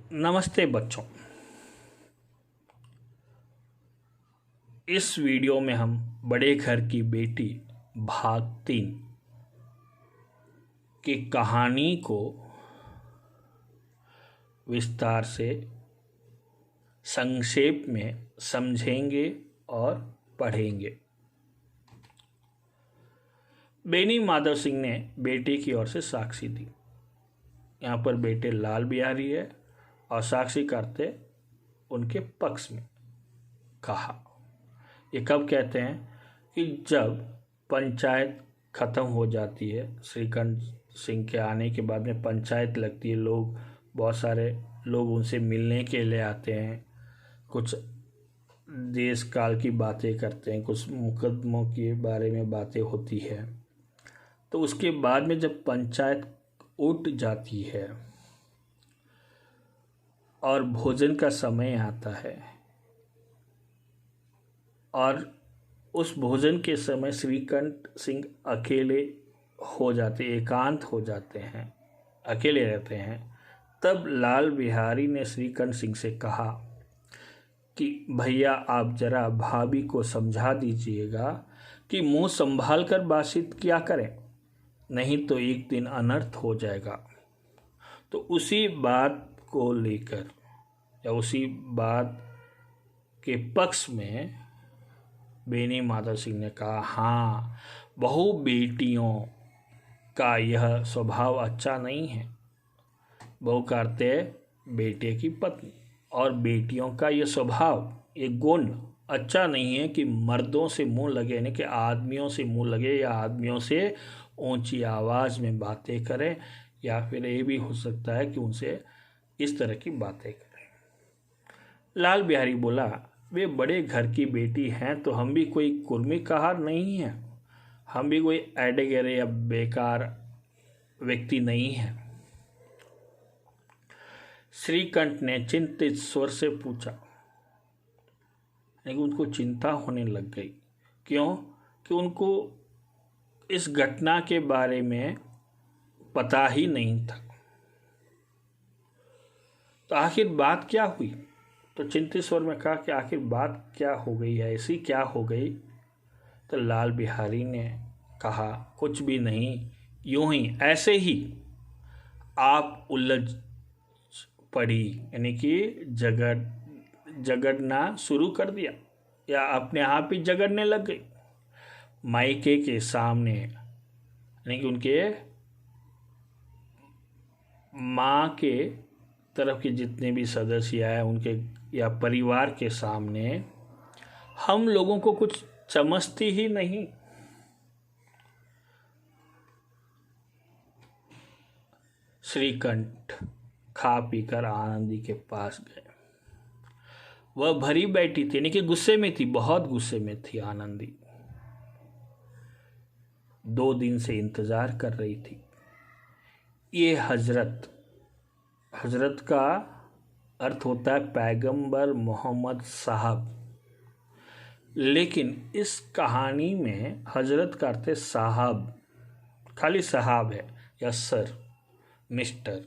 नमस्ते बच्चों। इस वीडियो में हम बड़े घर की बेटी भाग 3 की कहानी को विस्तार से संक्षेप में समझेंगे और पढ़ेंगे। बेनी माधव सिंह ने बेटे की ओर से साक्षी दी। यहाँ पर बेटे लाल बिहारी है और साक्षी करते उनके पक्ष में कहा। ये कब कहते हैं कि जब पंचायत ख़त्म हो जाती है, श्रीकंठ सिंह के आने के बाद में पंचायत लगती है, बहुत सारे लोग उनसे मिलने के लिए आते हैं, कुछ देश काल की बातें करते हैं, कुछ मुकदमों के बारे में बातें होती है। तो उसके बाद में जब पंचायत उठ जाती है और भोजन का समय आता है और उस भोजन के समय श्रीकंठ सिंह अकेले हो जाते, एकांत हो जाते हैं, अकेले रहते हैं, तब लाल बिहारी ने श्रीकंठ सिंह से कहा कि भैया आप जरा भाभी को समझा दीजिएगा कि मुंह संभाल कर बातचीत किया करें, नहीं तो एक दिन अनर्थ हो जाएगा। तो उसी बात को लेकर या उसी बात के पक्ष में बेनी माधव सिंह ने कहा, हाँ, बहु बेटियों का यह स्वभाव अच्छा नहीं है। बहु करते बेटे की पत्नी, और बेटियों का यह स्वभाव, ये गुण अच्छा नहीं है कि मर्दों से मुंह लगे, यानी कि आदमियों से मुंह लगे या आदमियों से ऊंची आवाज़ में बातें करें, या फिर ये भी हो सकता है कि उनसे इस तरह की बातें करें। लाल बिहारी बोला, वे बड़े घर की बेटी हैं तो हम भी कोई कुर्मी कहार नहीं हैं, हम भी कोई ऐडेगेरे या बेकार व्यक्ति नहीं हैं। श्रीकंठ ने चिंतित स्वर से पूछा, लेकिन उनको चिंता होने लग गई। क्यों? कि उनको इस घटना के बारे में पता ही नहीं था। तो आखिर बात क्या हुई? तो चिंतित स्वर में कहा कि आखिर बात क्या हो गई है, ऐसी क्या हो गई? तो लाल बिहारी ने कहा, कुछ भी नहीं, यूं ही ऐसे ही आप उलझ पड़ी, यानी कि झगड़ना शुरू कर दिया या अपने आप ही झगड़ने लग गई। मायके के सामने, यानी कि उनके माँ के तरफ के जितने भी सदस्य हैं उनके या परिवार के सामने हम लोगों को कुछ समझती ही नहीं। श्रीकंठ खा पीकर आनंदी के पास गए। वह भरी बैठी थी, यानी कि गुस्से में थी, बहुत गुस्से में थी आनंदी। 2 दिन से इंतजार कर रही थी। ये हजरत का अर्थ होता है पैगंबर मोहम्मद साहब, लेकिन इस कहानी में हजरत का अर्थ है साहब, खाली साहब है या सर, मिस्टर।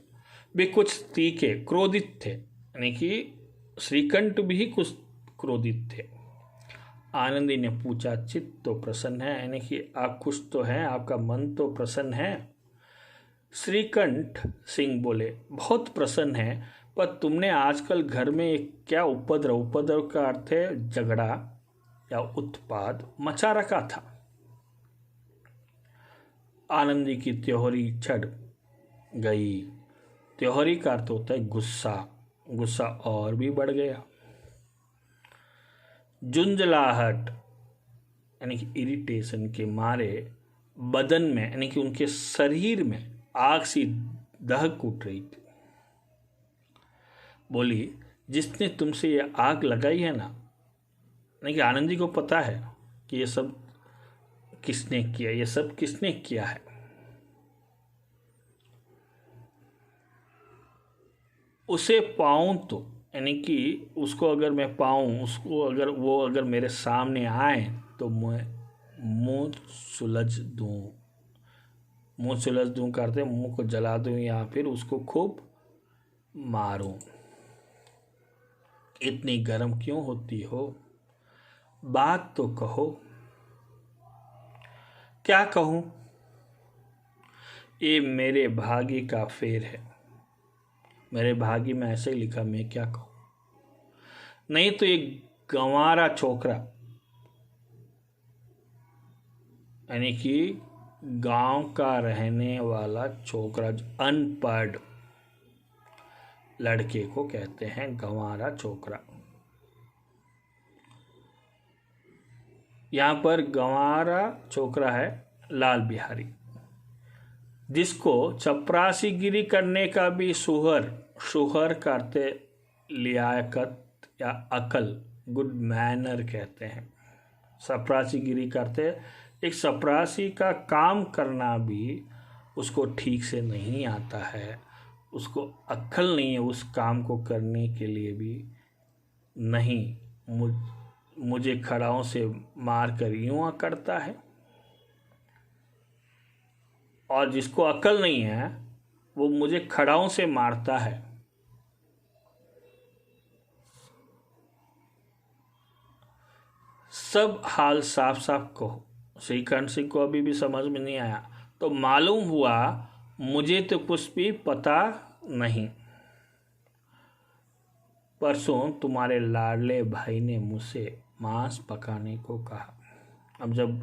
वे कुछ तीखे क्रोधित थे, यानी कि श्रीकंठ भी कुछ क्रोधित थे। आनंदी ने पूछा, चित्त तो प्रसन्न है, यानी कि आप खुश तो हैं, आपका मन तो प्रसन्न है? श्रीकंठ सिंह बोले, बहुत प्रसन्न है, पर तुमने आजकल घर में एक क्या उपद्रव का अर्थ है झगड़ा या उत्पाद मचा रखा था। आनंदी की त्योहरी चढ़ गई। त्योहरी का अर्थ होता है गुस्सा और भी बढ़ गया। झुंझलाहट यानी कि इरिटेशन के मारे बदन में, यानी कि उनके शरीर में आग सी दहक उठ रही थी। बोली, जिसने तुमसे ये आग लगाई है ना, यानी कि आनंदी को पता है कि ये सब किसने किया है। उसे पाऊं तो, यानी कि उसको अगर मैं पाऊं, उसको अगर मेरे सामने आए तो मैं मुंह सुलझ दूं करते मुंह को जला दूं या फिर उसको खूब मारूं। इतनी गर्म क्यों होती हो? बात तो कहो। क्या कहूँ? ये मेरे भाग्य का फेर है। मेरे भाग्य में ऐसे ही लिखा, मैं क्या कहूँ। नहीं तो एक गंवारा छोकरा, यानी कि गांव का रहने वाला छोकरा, अनपढ़ लड़के को कहते हैं गंवारा छोकरा। यहाँ पर गंवारा छोकरा है लाल बिहारी, जिसको चपरासीगिरी करने का भी शुहर करते लियाकत या अकल, गुड मैनर कहते हैं। चपरासीगिरी करते, एक चपरासी का काम करना भी उसको ठीक से नहीं आता है, उसको अक्ल नहीं है उस काम को करने के लिए भी। नहीं, मुझे खड़ाओं से मार कर यूँ करता है। और जिसको अक्ल नहीं है वो मुझे खड़ाओं से मारता है। सब हाल साफ साफ कहो। श्रीकंठ सिंह को अभी भी समझ में नहीं आया, तो मालूम हुआ मुझे तो कुछ भी पता नहीं। परसों तुम्हारे लाडले भाई ने मुझसे मांस पकाने को कहा। अब जब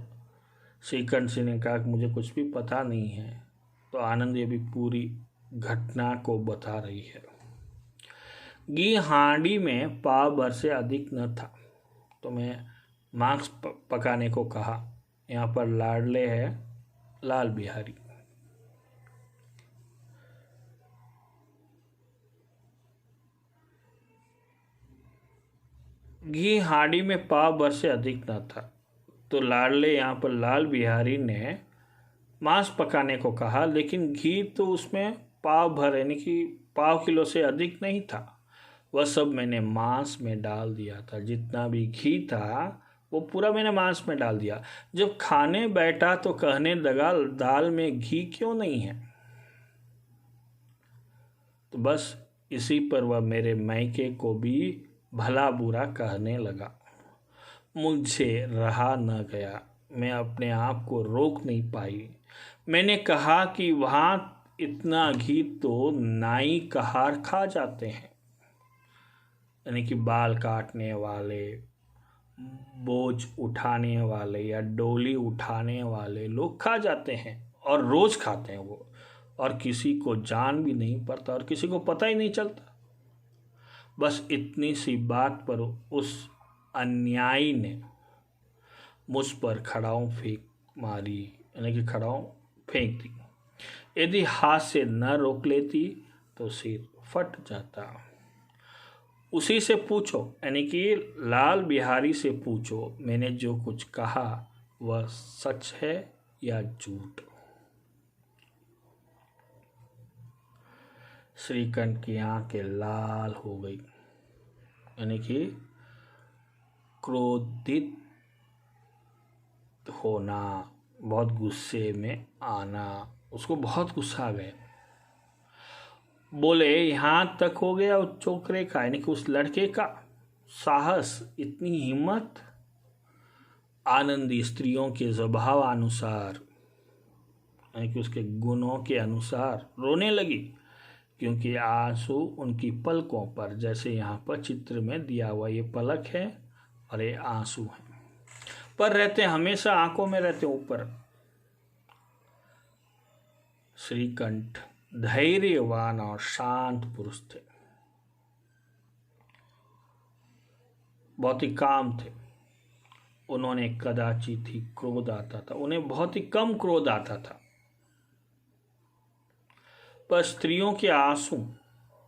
श्रीकंठ सिंह ने कहा कि मुझे कुछ भी पता नहीं है, तो आनंदी अभी पूरी घटना को बता रही है। घी हांडी में पाव भर से अधिक न था, तो मैं मांस पकाने को कहा। यहाँ पर लाडले है लाल बिहारी। घी हांडी में पाव भर से अधिक न था, तो लाडले यहाँ पर लाल बिहारी ने मांस पकाने को कहा, लेकिन घी तो उसमें पाव भर यानी कि पाव किलो से अधिक नहीं था। वह सब मैंने मांस में डाल दिया था। जितना भी घी था वो पूरा मैंने मांस में डाल दिया। जब खाने बैठा तो कहने लगा, दाल में घी क्यों नहीं है? तो बस इसी पर वह मेरे मैके को भी भला बुरा कहने लगा। मुझे रहा न गया, मैं अपने आप को रोक नहीं पाई। मैंने कहा कि वहाँ इतना घी तो नाई कहार खा जाते हैं, यानी कि बाल काटने वाले, बोझ उठाने वाले या डोली उठाने वाले लोग खा जाते हैं, और रोज खाते हैं वो, और किसी को जान भी नहीं पड़ता और किसी को पता ही नहीं चलता। बस इतनी सी बात पर उस अन्यायी ने मुझ पर खड़ाऊं फेंक मारी, यानी कि खड़ाऊं फेंक दी। यदि हाथ से न रोक लेती तो सिर फट जाता। उसी से पूछो, यानी कि लाल बिहारी से पूछो, मैंने जो कुछ कहा वह सच है या झूठ। श्रीकंठ की आंखें लाल हो गई, यानी कि क्रोधित होना, बहुत गुस्से में आना, उसको बहुत गुस्सा आ गया। बोले, यहाँ तक हो गया उस छोकरे का, यानी कि उस लड़के का साहस, इतनी हिम्मत। आनंदी स्त्रियों के स्वभाव अनुसार, यानी कि उसके गुणों के अनुसार रोने लगी, क्योंकि आंसू उनकी पलकों पर, जैसे यहाँ पर चित्र में दिया हुआ ये पलक है और ये आंसू है, पर रहते हमेशा आंखों में रहते ऊपर। श्रीकंठ धैर्यवान और शांत पुरुष थे, बहुत ही काम थे। उन्होंने कदाचित ही क्रोध आता था, उन्हें बहुत ही कम क्रोध आता था। पर स्त्रियों के आंसू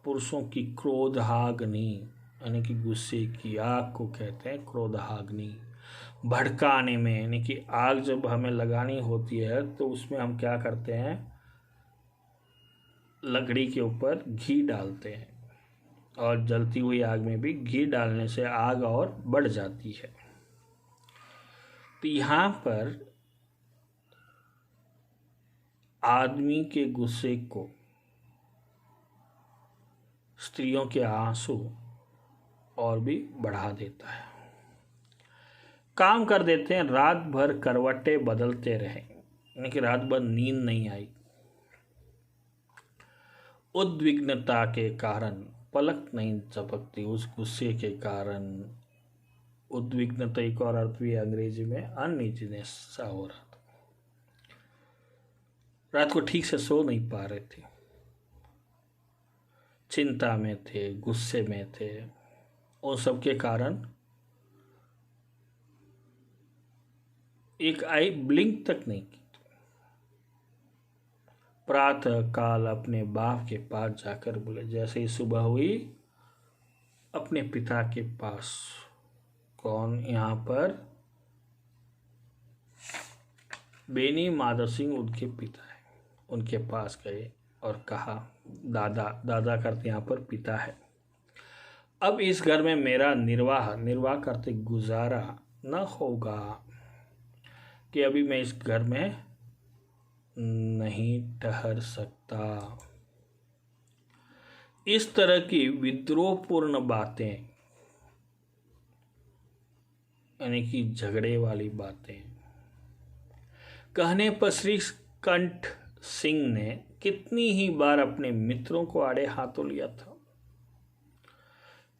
पुरुषों की क्रोधाग्नि, यानी कि गुस्से की आग को कहते हैं क्रोधाग्नि। भड़काने में, यानी कि आग जब हमें लगानी होती है तो उसमें हम क्या करते हैं, लकड़ी के ऊपर घी डालते हैं, और जलती हुई आग में भी घी डालने से आग और बढ़ जाती है। तो यहाँ पर आदमी के गुस्से को स्त्रियों के आंसू और भी बढ़ा देता है। काम कर देते हैं, रात भर करवटें बदलते रहे, यानी कि रात भर नींद नहीं आई। उद्विग्नता के कारण पलक नहीं झपकती, उस गुस्से के कारण। उद्विग्नता एक और अर्थ भी अंग्रेजी में अनइजीनेस सा हो रहा था, रात को ठीक से सो नहीं पा रहे थे, चिंता में थे, गुस्से में थे, और सब के कारण एक आई ब्लिंक तक नहीं की। प्रातः काल अपने बाप के पास जाकर बोले, जैसे ही सुबह हुई अपने पिता के पास, कौन यहाँ पर, बेनी माधव सिंह उनके पिता है, उनके पास गए और कहा, दादा, दादा करते यहाँ पर पिता है, अब इस घर में मेरा निर्वाह करते गुजारा न होगा, कि अभी मैं इस घर में नहीं ठहर सकता। इस तरह की विद्रोहपूर्ण बातें, यानी कि झगड़े वाली बातें कहने पर श्रीकंठ सिंह ने कितनी ही बार अपने मित्रों को आड़े हाथों लिया था।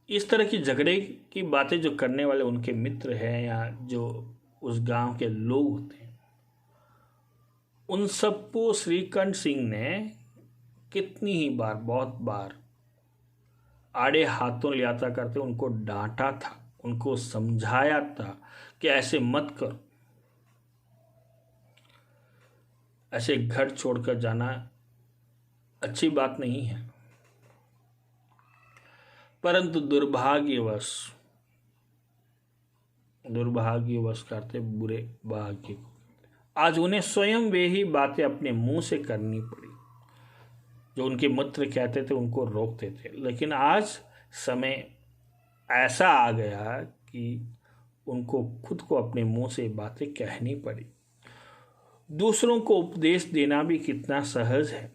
इस तरह की झगड़े की बातें जो करने वाले उनके मित्र हैं या जो उस गांव के लोग होते हैं, उन सबको श्रीकंठ सिंह ने कितनी ही बार, बहुत बार आड़े हाथों लिया था करते, उनको डांटा था, उनको समझाया था कि ऐसे मत करो, ऐसे घर छोड़कर जाना अच्छी बात नहीं है। परंतु दुर्भाग्यवश करते बुरे भाग्य को, आज उन्हें स्वयं वे ही बातें अपने मुंह से करनी पड़ी। जो उनके मित्र कहते थे उनको रोकते थे, लेकिन आज समय ऐसा आ गया कि उनको खुद को अपने मुंह से बातें कहनी पड़ी। दूसरों को उपदेश देना भी कितना सहज है,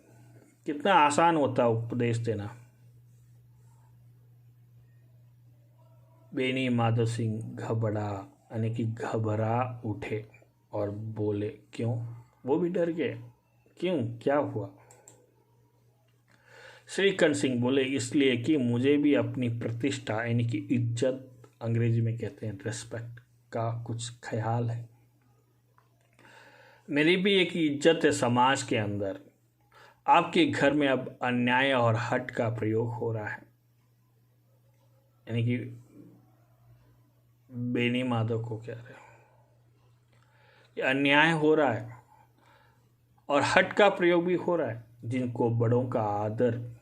कितना आसान होता है उपदेश देना। बेनी माधव सिंह यानी कि घबरा उठे और बोले, क्यों? वो भी डर गए, क्यों, क्या हुआ? श्रीकंठ सिंह बोले, इसलिए कि मुझे भी अपनी प्रतिष्ठा यानी कि इज्जत, अंग्रेजी में कहते हैं रेस्पेक्ट, का कुछ ख्याल है। मेरी भी एक इज्जत है समाज के अंदर। आपके घर में अब अन्याय और हठ का प्रयोग हो रहा है, यानी कि बेनी माधव को कह रहे हो कि अन्याय हो रहा है और हठ का प्रयोग भी हो रहा है। जिनको बड़ों का आदर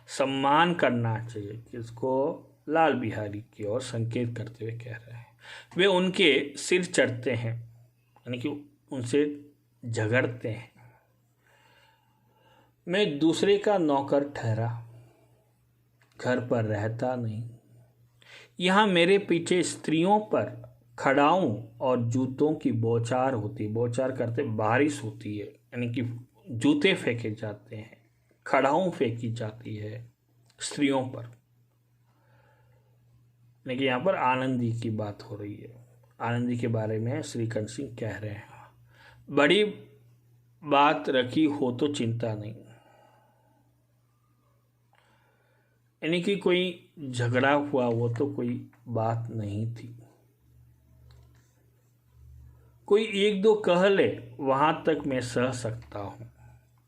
सम्मान करना चाहिए, किसको, लाल बिहारी की ओर संकेत करते हुए कह रहे हैं, वे उनके सिर चढ़ते हैं, यानी कि उनसे झगड़ते हैं। मैं दूसरे का नौकर ठहरा, घर पर रहता नहीं। यहाँ मेरे पीछे स्त्रियों पर खड़ाऊं और जूतों की बौछार होती, बौछार करते बारिश होती है, यानी कि जूते फेंके जाते हैं, खड़ाऊं फेंकी जाती है स्त्रियों पर। लेकिन यहाँ पर आनंदी की बात हो रही है, आनंदी के बारे में श्रीकंठ सिंह कह रहे हैं, बड़ी बात रखी हो तो चिंता नहीं, यानी कि कोई झगड़ा हुआ वो तो कोई बात नहीं थी। कोई एक दो कह ले वहां तक मैं सह सकता हूं,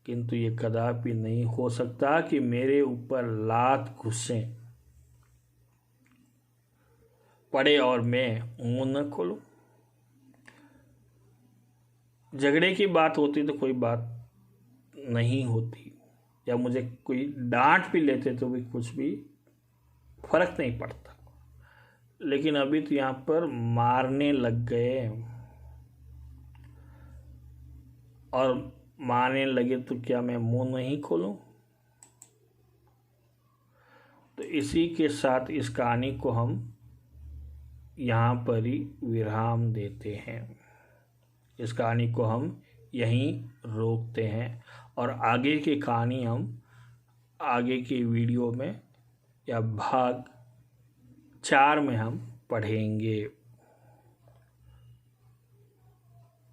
किंतु ये कदापि नहीं हो सकता कि मेरे ऊपर लात घुसे पड़े और मैं मुंह न खोलूं। झगड़े की बात होती तो कोई बात नहीं होती, या मुझे कोई डांट भी लेते तो भी कुछ भी फर्क नहीं पड़ता, लेकिन अभी तो यहाँ पर मारने लग गए, और मारने लगे तो क्या मैं मुंह नहीं खोलूं? तो इसी के साथ इस कहानी को हम यहाँ पर ही विराम देते हैं। इस कहानी को हम यहीं रोकते हैं और आगे की कहानी हम आगे के वीडियो में या भाग 4 में हम पढ़ेंगे।